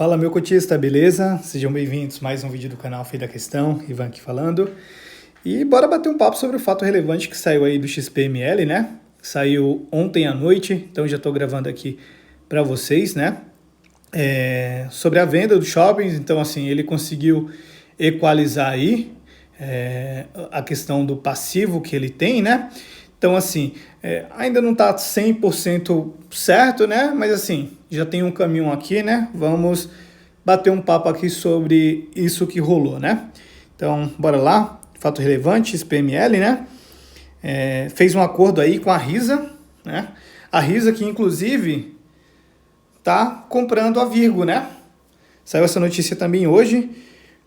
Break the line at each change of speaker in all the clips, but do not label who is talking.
Fala meu cotista, beleza? Sejam bem-vindos a mais um vídeo do canal Fim da Questão, Ivan aqui falando. E bora bater um papo sobre o fato relevante que saiu aí do XPML, né? Saiu ontem à noite, então já estou gravando aqui para vocês, né? Sobre a venda dos shoppings, então assim, ele conseguiu equalizar aí a questão do passivo que ele tem, né? Então assim, ainda não está 100% certo, né? Mas assim, já tem um caminho aqui, né? Vamos bater um papo aqui sobre isso que rolou, né? Então, bora lá. Fato relevante, XPML, né? Fez um acordo aí com a Risa, né? A Risa que, inclusive, tá comprando a Virgo, né? Saiu essa notícia também hoje.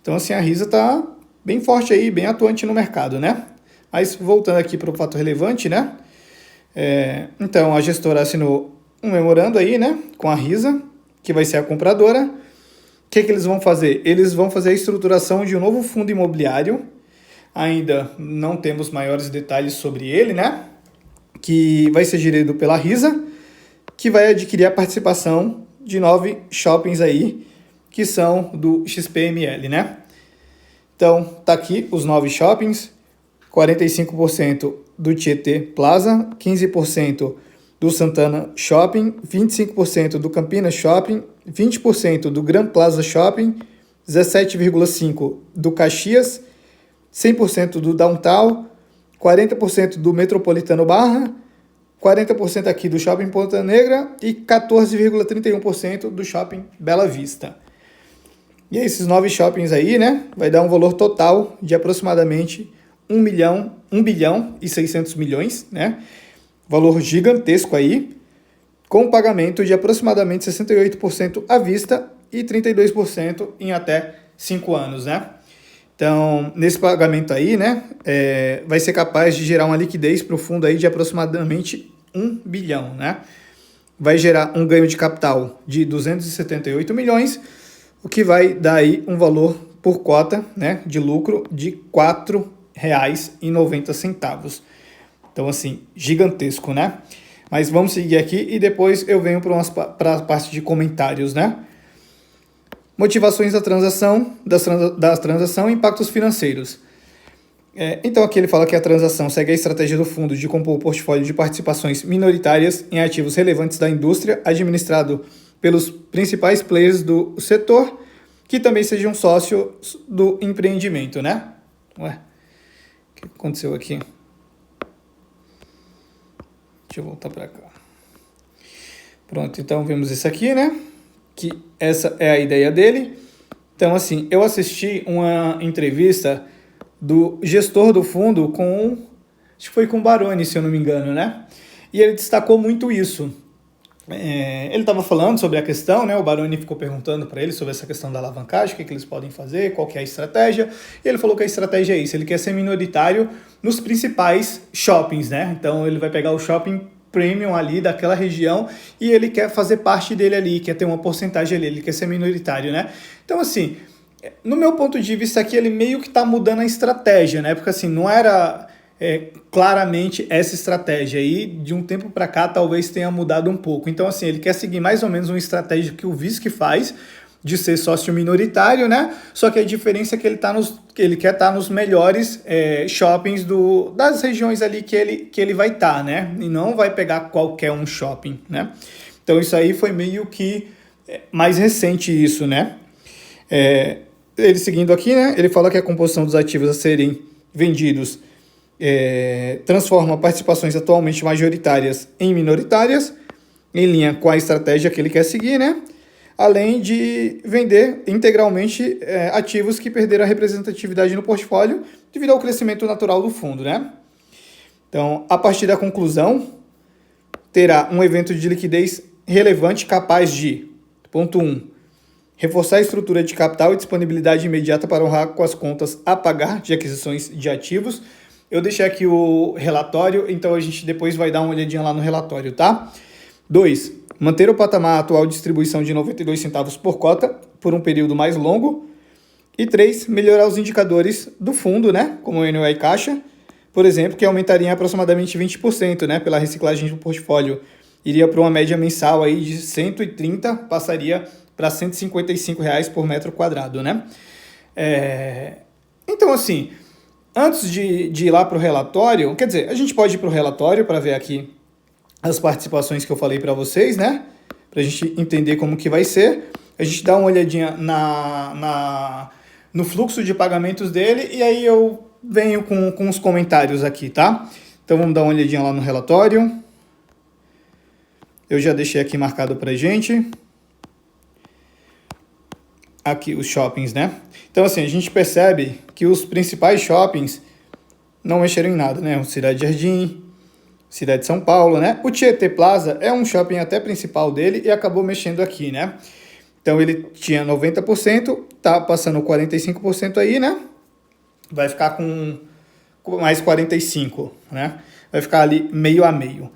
Então, assim, a Risa tá bem forte aí, bem atuante no mercado, né? Mas, voltando aqui para o fato relevante, né? Então, a gestora assinou um memorando aí, né? Com a Risa, que vai ser a compradora. O que eles vão fazer? Eles vão fazer a estruturação de um novo fundo imobiliário. Ainda não temos maiores detalhes sobre ele, né? Que vai ser gerido pela Risa, que vai adquirir a participação de 9 shoppings aí, que são do XPML, né? Então, tá aqui os 9 shoppings, 45% do Tietê Plaza, 15% do Santana Shopping, 25% do Campinas Shopping, 20% do Gran Plaza Shopping, 17,5% do Caxias, 100% do Downtown, 40% do Metropolitano Barra, 40% aqui do Shopping Ponta Negra e 14,31% do Shopping Bela Vista. E esses 9 shoppings aí, né, vai dar um valor total de aproximadamente 1 bilhão e 600 milhões, né? Valor gigantesco aí, com pagamento de aproximadamente 68% à vista e 32% em até 5 anos, né? Então, nesse pagamento aí, né, vai ser capaz de gerar uma liquidez para o fundo aí de aproximadamente 1 bilhão, né? Vai gerar um ganho de capital de 278 milhões, o que vai dar aí um valor por cota, né, de lucro de R$ 4,90. Então, assim, gigantesco, né? Mas vamos seguir aqui e depois eu venho para a parte de comentários, né? Motivações da transação, da transação e impactos financeiros. Então, aqui ele fala que a transação segue a estratégia do fundo de compor o portfólio de participações minoritárias em ativos relevantes da indústria, administrado pelos principais players do setor, que também sejam sócios do empreendimento, né? Ué, o que aconteceu aqui? Deixa eu voltar para cá. Pronto, então vemos isso aqui, né? Que essa é a ideia dele. Então, assim, eu assisti uma entrevista do gestor do fundo acho que foi com o Baroni, se eu não me engano, né? E ele destacou muito isso. Ele estava falando sobre a questão, né? O Baroni ficou perguntando para ele sobre essa questão da alavancagem, o que eles podem fazer, qual que é a estratégia, e ele falou que a estratégia é isso, ele quer ser minoritário nos principais shoppings, né? Então ele vai pegar o shopping premium ali daquela região e ele quer fazer parte dele ali, quer ter uma porcentagem ali, ele quer ser minoritário, né? Então assim, no meu ponto de vista aqui, ele meio que está mudando a estratégia, né? Porque assim, não era claramente essa estratégia aí, de um tempo para cá talvez tenha mudado um pouco. Então assim, ele quer seguir mais ou menos uma estratégia que o VISC faz, de ser sócio minoritário, né? Só que a diferença é que ele quer estar nos melhores shoppings das regiões ali que ele vai estar, né? E não vai pegar qualquer um shopping, né? Então isso aí foi meio que mais recente isso, né? Ele seguindo aqui, né? Ele fala que a composição dos ativos a serem vendidos transforma participações atualmente majoritárias em minoritárias, em linha com a estratégia que ele quer seguir, né? Além de vender integralmente ativos que perderam a representatividade no portfólio devido ao crescimento natural do fundo, né? Então, a partir da conclusão, terá um evento de liquidez relevante capaz de, ponto 1, reforçar a estrutura de capital e disponibilidade imediata para honrar com as contas a pagar de aquisições de ativos. Eu deixei aqui o relatório, então a gente depois vai dar uma olhadinha lá no relatório, tá? 2, manter o patamar atual de distribuição de 92 centavos por cota por um período mais longo. E 3, melhorar os indicadores do fundo, né? Como o NOI Caixa, por exemplo, que aumentaria aproximadamente 20%, né? Pela reciclagem do portfólio iria para uma média mensal aí de 130, passaria para R$ 155 por metro quadrado, né? Então, assim, antes de ir lá para o relatório, quer dizer, a gente pode ir para o relatório para ver aqui as participações que eu falei para vocês, né? Para a gente entender como que vai ser. A gente dá uma olhadinha no fluxo de pagamentos dele e aí eu venho com os comentários aqui, tá? Então vamos dar uma olhadinha lá no relatório. Eu já deixei aqui marcado pra gente. Aqui os shoppings, né? Então assim, a gente percebe que os principais shoppings não mexeram em nada, né? O Cidade Jardim, Cidade de São Paulo, né? O Tietê Plaza é um shopping até principal dele e acabou mexendo aqui, né? Então ele tinha 90%, tá passando 45% aí, né? Vai ficar com mais 45%, né? Vai ficar ali meio a meio.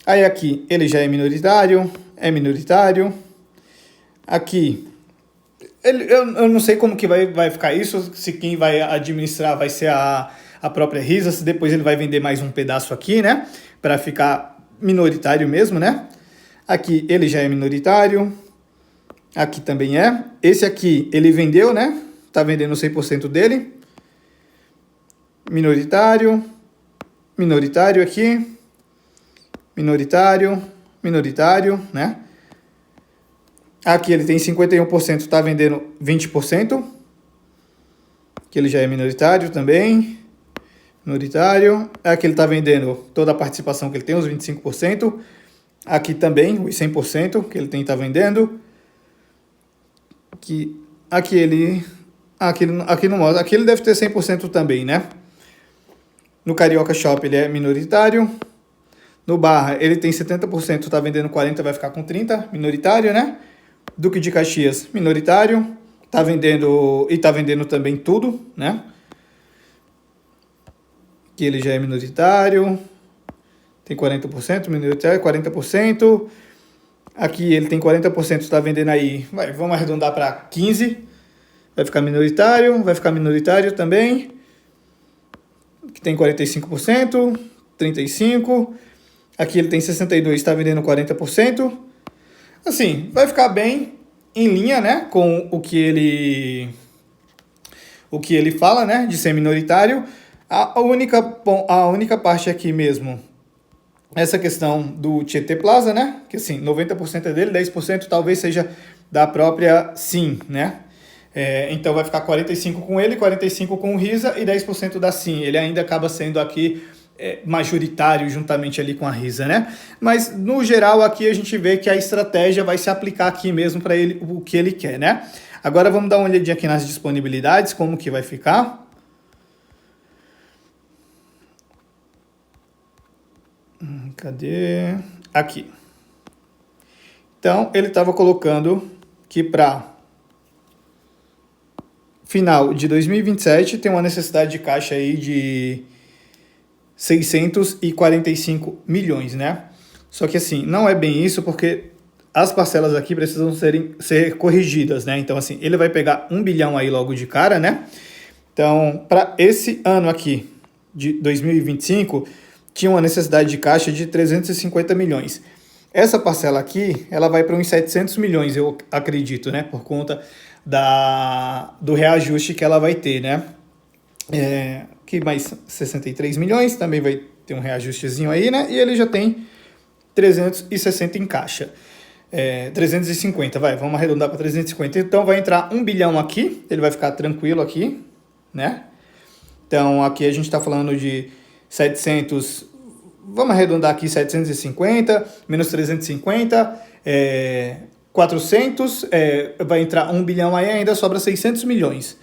Aí aqui ele já é minoritário. Aqui, eu não sei como que vai ficar isso, se quem vai administrar vai ser a própria Risa, se depois ele vai vender mais um pedaço aqui, né? Para ficar minoritário mesmo, né? Aqui ele já é minoritário. Aqui também é. Esse aqui ele vendeu, né? Tá vendendo 100% dele. Minoritário aqui. Minoritário, né? Aqui ele tem 51%, tá vendendo 20%. Aqui ele já é minoritário também. Aqui ele tá vendendo toda a participação que ele tem, os 25%. Aqui também, os 100% que ele tem, tá vendendo. Aqui não mostra. Aqui ele deve ter 100% também, né? No Carioca Shop ele é minoritário. No Barra ele tem 70%, tá vendendo 40%, vai ficar com 30%, minoritário, né? Duque de Caxias, minoritário. Tá vendendo também tudo, né? Aqui ele já é minoritário. Tem 40%, minoritário, 40%. Aqui ele tem 40%, está vendendo aí, vamos arredondar para 15%. Vai ficar minoritário também. Aqui tem 45%, 35%. Aqui ele tem 62%, está vendendo 40%. Assim, vai ficar bem em linha, né, com o que ele fala, né, de ser minoritário. A única parte aqui mesmo, essa questão do Tietê Plaza, né? Que assim, 90% é dele, 10% talvez seja da própria Sim, né? Então vai ficar 45% com ele, 45% com o Risa e 10% da Sim. Ele ainda acaba sendo aqui majoritário juntamente ali com a Risa, né? Mas no geral aqui a gente vê que a estratégia vai se aplicar aqui mesmo para ele, o que ele quer, né? Agora vamos dar uma olhadinha aqui nas disponibilidades, como que vai ficar. Cadê? Aqui. Então, ele estava colocando que para final de 2027 tem uma necessidade de caixa aí de 645 milhões, né? Só que assim, não é bem isso, porque as parcelas aqui precisam ser corrigidas, né? Então, assim, ele vai pegar 1 bilhão aí logo de cara, né? Então, para esse ano aqui, de 2025... tinha uma necessidade de caixa de 350 milhões. Essa parcela aqui, ela vai para uns 700 milhões, eu acredito, né? Por conta do reajuste que ela vai ter, né? Aqui mais 63 milhões, também vai ter um reajustezinho aí, né? E ele já tem 360 em caixa. 350, vamos arredondar para 350. Então vai entrar 1 bilhão aqui, ele vai ficar tranquilo aqui, né? Então aqui a gente está falando de 700, vamos arredondar aqui, 750, menos 350, 400, vai entrar 1 bilhão aí, ainda sobra 600 milhões.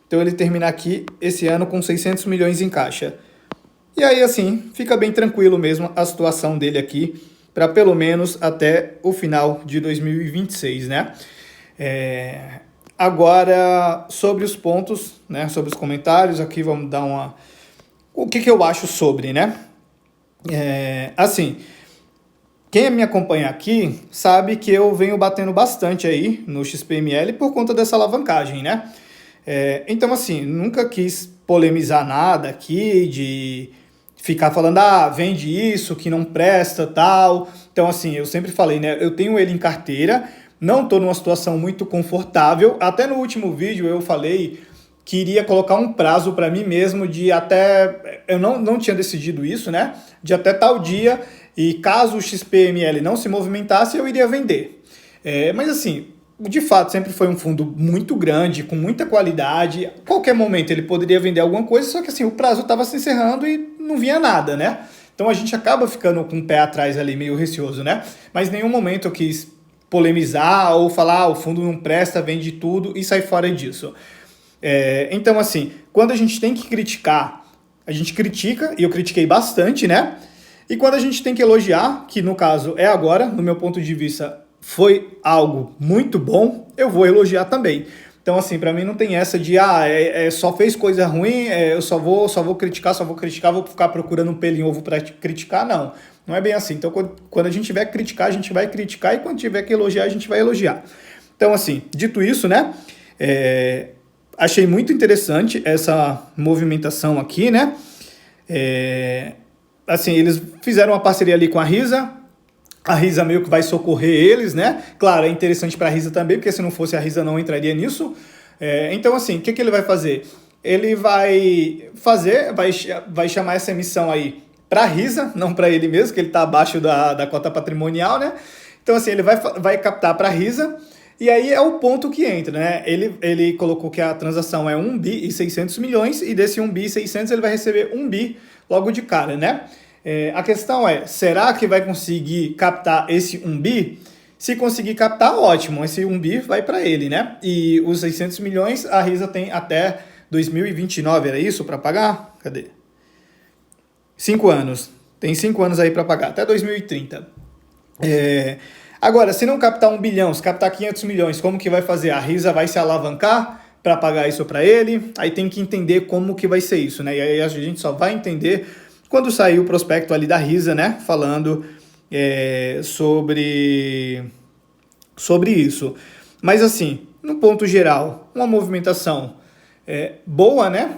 Então ele termina aqui esse ano com 600 milhões em caixa. E aí assim, fica bem tranquilo mesmo a situação dele aqui, para pelo menos até o final de 2026, né? Agora, sobre os pontos, né, sobre os comentários, aqui vamos dar uma... O que eu acho sobre, né? Assim, quem me acompanha aqui sabe que eu venho batendo bastante aí no XPML por conta dessa alavancagem, né? Então, assim, nunca quis polemizar nada aqui de ficar falando, vende isso, que não presta, tal. Então, assim, eu sempre falei, né, eu tenho ele em carteira, não estou numa situação muito confortável. Até no último vídeo eu falei que iria colocar um prazo para mim mesmo de até... Eu não tinha decidido isso, né? De até tal dia, e caso o XPML não se movimentasse, eu iria vender. Mas assim, de fato, sempre foi um fundo muito grande, com muita qualidade. A qualquer momento ele poderia vender alguma coisa, só que assim, o prazo estava se encerrando e não vinha nada, né? Então a gente acaba ficando com o pé atrás ali, meio receoso, né? Mas em nenhum momento eu quis polemizar ou falar, o fundo não presta, vende tudo e sai fora disso. Então, assim, quando a gente tem que criticar, a gente critica, e eu critiquei bastante, né? E quando a gente tem que elogiar, que no caso é agora, no meu ponto de vista, foi algo muito bom, eu vou elogiar também. Então, assim, para mim não tem essa de, só fez coisa ruim, eu só vou criticar, vou ficar procurando um pelo em ovo para criticar, não. Não é bem assim. Então, quando a gente tiver que criticar, a gente vai criticar, e quando tiver que elogiar, a gente vai elogiar. Então, assim, dito isso, né, achei muito interessante essa movimentação aqui, né, assim, eles fizeram uma parceria ali com a Risa meio que vai socorrer eles, né? Claro, é interessante para a Risa também, porque se não fosse a Risa não entraria nisso. Então, assim, o que ele vai fazer? Ele vai chamar essa emissão aí para a Risa, não para ele mesmo, que ele está abaixo da cota patrimonial, né? Então, assim, ele vai captar para a Risa, e aí é o ponto que entra, né? Ele colocou que a transação é 1 bi e 600 milhões, e desse 1 bi e 600 ele vai receber 1 bi logo de cara, né? A questão é, será que vai conseguir captar esse 1 bi? Se conseguir captar, ótimo, esse 1 bi vai para ele, né? E os 600 milhões, a Risa tem até 2029, era isso para pagar? Cadê? 5 anos. Tem 5 anos aí para pagar, até 2030. Agora, se não captar 1 bilhão, se captar 500 milhões, como que vai fazer? A Risa vai se alavancar para pagar isso para ele? Aí tem que entender como que vai ser isso, né? E aí a gente só vai entender quando sair o prospecto ali da Risa, né, falando sobre isso. Mas assim, no ponto geral, uma movimentação boa, né?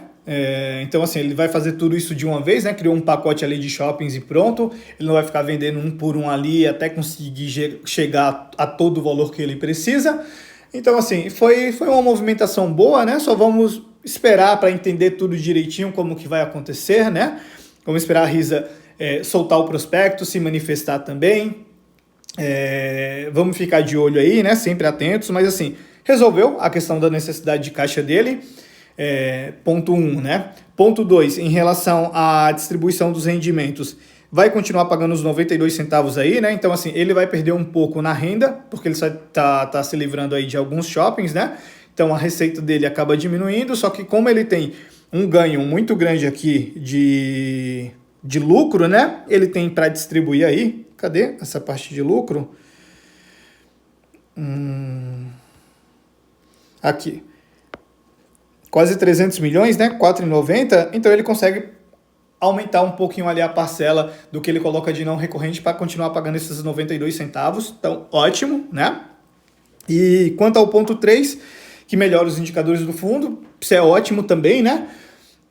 Então assim, ele vai fazer tudo isso de uma vez, né? Criou um pacote ali de shoppings e pronto. Ele não vai ficar vendendo um por um ali até conseguir chegar a todo o valor que ele precisa. Então assim, foi uma movimentação boa, né? Só vamos esperar para entender tudo direitinho como que vai acontecer, né? Vamos esperar a Risa soltar o prospecto, se manifestar também. Vamos ficar de olho aí, né? Sempre atentos, mas assim, resolveu a questão da necessidade de caixa dele. Ponto 1, né? Ponto 2, em relação à distribuição dos rendimentos, vai continuar pagando os 92 centavos aí, né? Então, assim, ele vai perder um pouco na renda, porque ele tá se livrando aí de alguns shoppings, né? Então, a receita dele acaba diminuindo, só que como ele tem um ganho muito grande aqui de lucro, né? Ele tem para distribuir aí. Cadê essa parte de lucro? Aqui. Quase 300 milhões, né? 4,90. Então ele consegue aumentar um pouquinho ali a parcela do que ele coloca de não recorrente para continuar pagando esses 92 centavos. Então, ótimo, né? E quanto ao ponto 3, que melhora os indicadores do fundo, isso é ótimo também, né?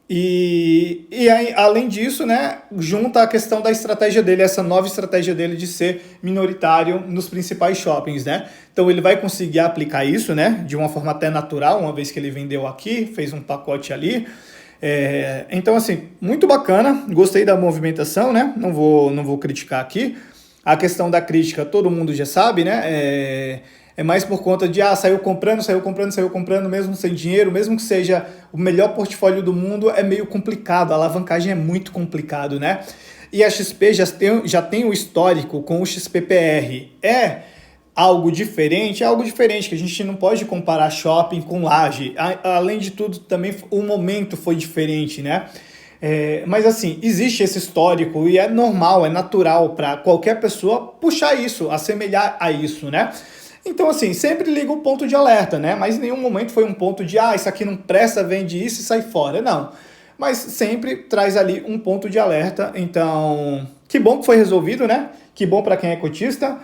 E aí, além disso, né, junta a questão da estratégia dele, essa nova estratégia dele de ser minoritário nos principais shoppings, né? Então ele vai conseguir aplicar isso, né, de uma forma até natural, uma vez que ele vendeu aqui, fez um pacote ali. Então, assim, muito bacana, gostei da movimentação, né? Não vou criticar aqui. A questão da crítica, todo mundo já sabe, né? É mais por conta de, saiu comprando, mesmo sem dinheiro, mesmo que seja o melhor portfólio do mundo, é meio complicado, a alavancagem é muito complicado, né? E a XP já tem o histórico com o XPPR. É algo diferente, que a gente não pode comparar shopping com laje. Além de tudo, também o momento foi diferente, né? Mas assim, existe esse histórico e é normal, é natural para qualquer pessoa puxar isso, assemelhar a isso, né? Então, assim, sempre liga o ponto de alerta, né? Mas em nenhum momento foi um ponto de, isso aqui não presta, vende isso e sai fora. Não. Mas sempre traz ali um ponto de alerta. Então, que bom que foi resolvido, né? Que bom para quem é cotista.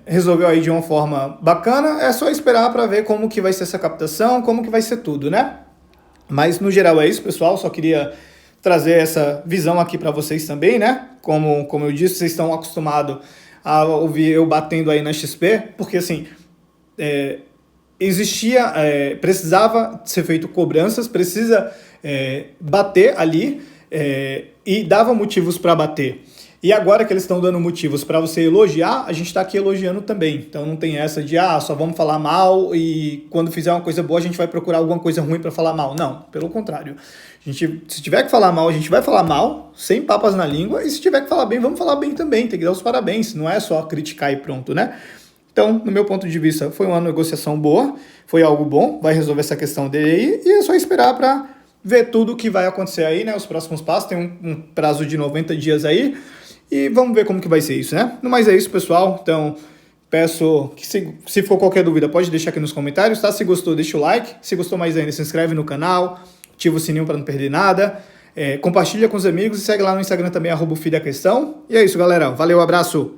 Resolveu aí de uma forma bacana. É só esperar para ver como que vai ser essa captação, como que vai ser tudo, né? Mas, no geral, é isso, pessoal. Só queria trazer essa visão aqui para vocês também, né? Como eu disse, vocês estão acostumados a ouvir eu batendo aí na XP, porque assim, precisava ser feito cobranças, precisa bater ali e dava motivos para bater. E agora que eles estão dando motivos para você elogiar, a gente está aqui elogiando também. Então não tem essa de, só vamos falar mal e quando fizer uma coisa boa a gente vai procurar alguma coisa ruim para falar mal. Não, pelo contrário. A gente, se tiver que falar mal, a gente vai falar mal, sem papas na língua, e se tiver que falar bem, vamos falar bem também. Tem que dar os parabéns, não é só criticar e pronto, né? Então, no meu ponto de vista, foi uma negociação boa, foi algo bom, vai resolver essa questão dele aí, e é só esperar para ver tudo o que vai acontecer aí, né? Os próximos passos, tem um prazo de 90 dias aí, e vamos ver como que vai ser isso, né? No mais é isso, pessoal. Então, peço que se for qualquer dúvida, pode deixar aqui nos comentários, tá? Se gostou, deixa o like. Se gostou mais ainda, se inscreve no canal, ativa o sininho para não perder nada. Compartilha com os amigos e segue lá no Instagram também, @FidaQuestão. E é isso, galera. Valeu, abraço!